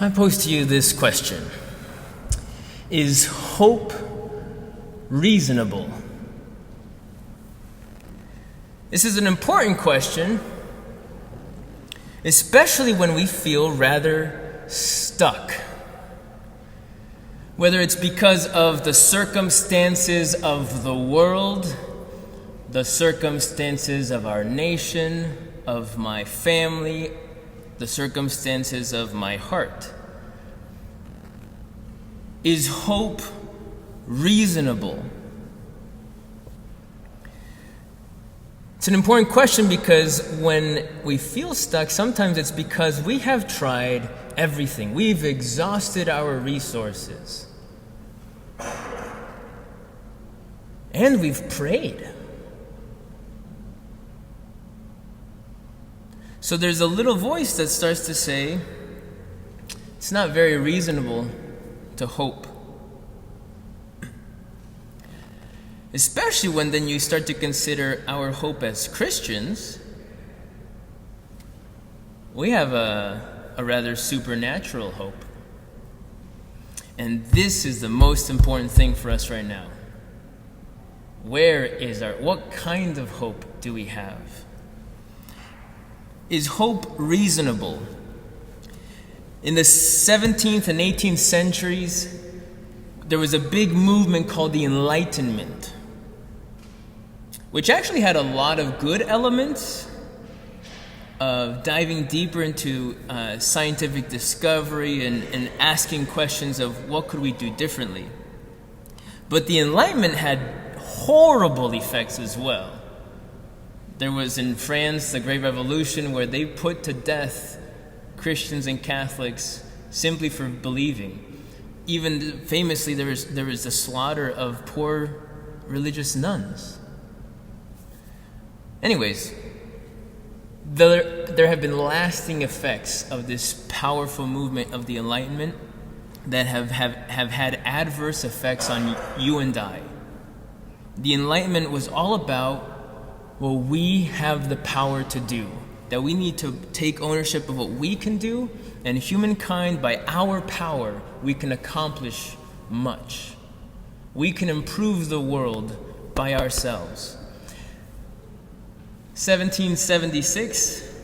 I pose to you this question. Is hope reasonable? This is an important question, especially when we feel rather stuck. Whether it's because of the circumstances of the world, the circumstances of our nation, of my family, the circumstances of my heart. Is hope reasonable? It's an important question because when we feel stuck, sometimes it's because we have tried everything. We've exhausted our resources. And we've prayed. So there's a little voice that starts to say, it's not very reasonable to hope. Especially when then you start to consider our hope as Christians. We have a rather supernatural hope. And this is the most important thing for us right now. What kind of hope do we have? Is hope reasonable? In the 17th and 18th centuries, there was a big movement called the Enlightenment, which actually had a lot of good elements of diving deeper into scientific discovery and asking questions of what could we do differently. But the Enlightenment had horrible effects as well. There was in France the Great Revolution where they put to death Christians and Catholics simply for believing. Even famously there was the slaughter of poor religious nuns. Anyways, there have been lasting effects of this powerful movement of the Enlightenment that have had adverse effects on you and I. The Enlightenment was all about what we have the power to do, that we need to take ownership of what we can do, and humankind, by our power, we can accomplish much. We can improve the world by ourselves. 1776,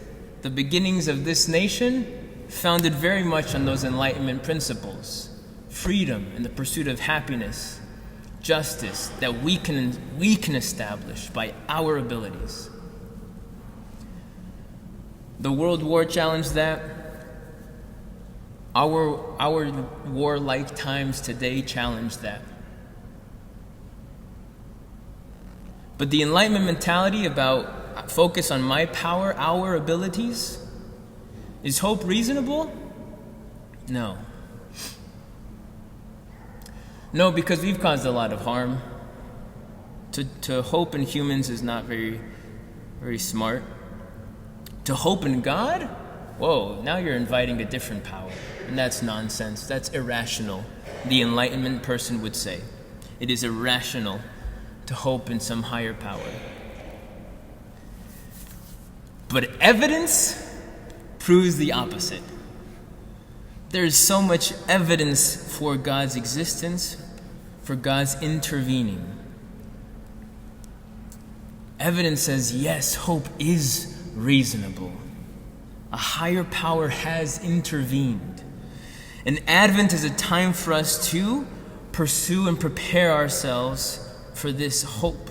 the beginnings of this nation, founded very much on those Enlightenment principles. Freedom and the pursuit of happiness, justice that we can establish by our abilities. The World War challenged that. Our warlike times today challenge that. But the Enlightenment mentality about focus on my power, our abilities, is hope reasonable? No. No, because we've caused a lot of harm. To hope in humans is not very, very smart. To hope in God? Whoa, now you're inviting a different power. And that's nonsense. That's irrational. The Enlightenment person would say. It is irrational to hope in some higher power. But evidence proves the opposite. There is so much evidence for God's existence, for God's intervening. Evidence says, yes, hope is reasonable. A higher power has intervened. And Advent is a time for us to pursue and prepare ourselves for this hope.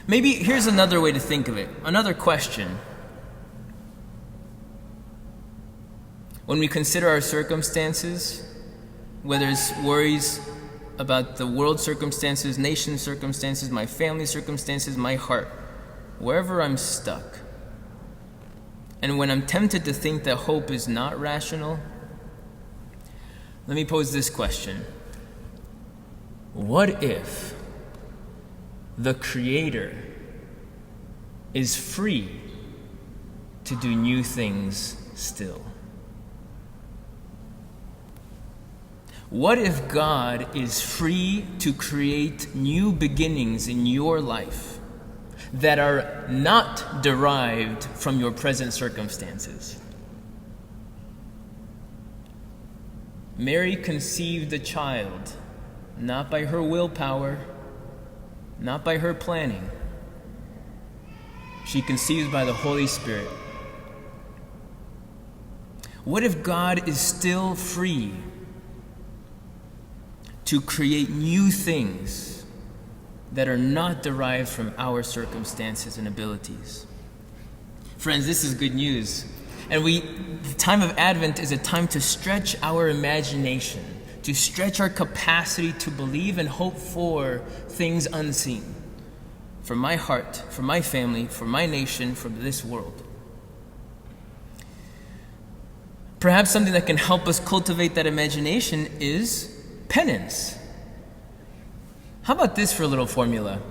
Maybe here's another way to think of it, another question. When we consider our circumstances, whether it's worries about the world circumstances, nation circumstances, my family circumstances, my heart, wherever I'm stuck, and when I'm tempted to think that hope is not rational, let me pose this question. What if the Creator is free to do new things still? What if God is free to create new beginnings in your life that are not derived from your present circumstances? Mary conceived a child, not by her willpower, not by her planning. She conceived by the Holy Spirit. What if God is still free to create new things that are not derived from our circumstances and abilities? Friends, this is good news. And the time of Advent is a time to stretch our imagination, to stretch our capacity to believe and hope for things unseen. For my heart, for my family, for my nation, for this world. Perhaps something that can help us cultivate that imagination is penance. How about this for a little formula?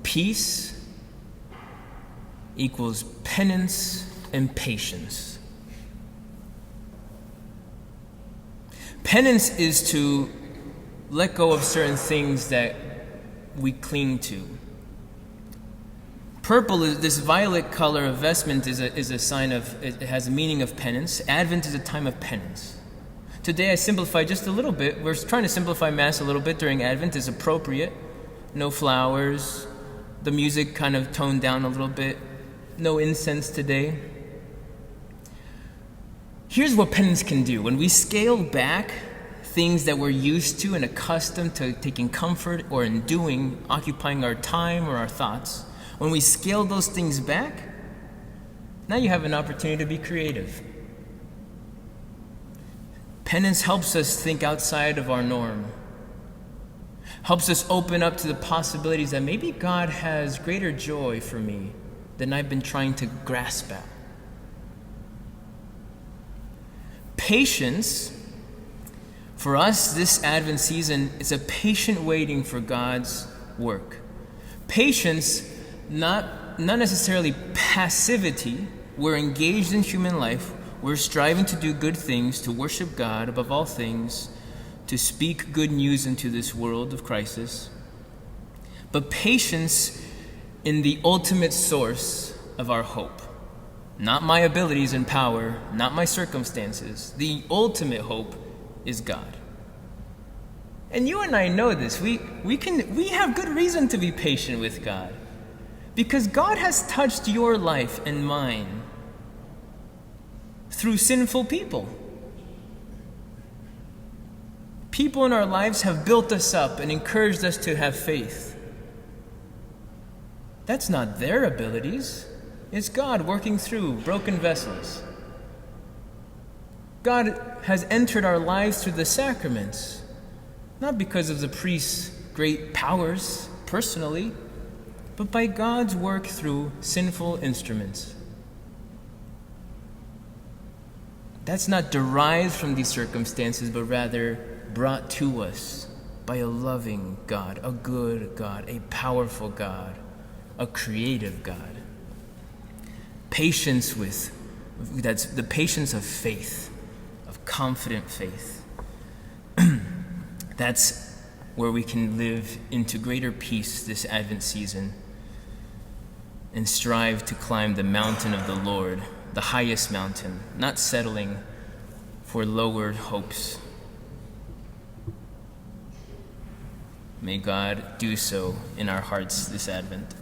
Peace equals penance and patience. Penance is to let go of certain things that we cling to. Purple, is this violet color of vestment, is a sign of, it has a meaning of penance. Advent is a time of penance. Today I simplified just a little bit. We're trying to simplify Mass a little bit during Advent is appropriate. No flowers, the music kind of toned down a little bit. No incense today. Here's what penance can do. When we scale back things that we're used to and accustomed to taking comfort or in doing, occupying our time or our thoughts, when we scale those things back, now you have an opportunity to be creative. Penance helps us think outside of our norm. Helps us open up to the possibilities that maybe God has greater joy for me than I've been trying to grasp at. Patience, for us this Advent season, is a patient waiting for God's work. Patience, not necessarily passivity. We're engaged in human life. We're striving to do good things, to worship God above all things, to speak good news into this world of crisis. But patience in the ultimate source of our hope. Not my abilities and power, not my circumstances. The ultimate hope is God. And you and I know this. We have good reason to be patient with God. Because God has touched your life and mine through sinful people. People in our lives have built us up and encouraged us to have faith. That's not their abilities. It's God working through broken vessels. God has entered our lives through the sacraments, not because of the priest's great powers personally, but by God's work through sinful instruments. That's not derived from these circumstances, but rather brought to us by a loving God, a good God, a powerful God, a creative God. Patience that's the patience of faith, of confident faith. That's where we can live into greater peace this Advent season and strive to climb the mountain of the Lord, the highest mountain, not settling for lowered hopes. May God do so in our hearts this Advent.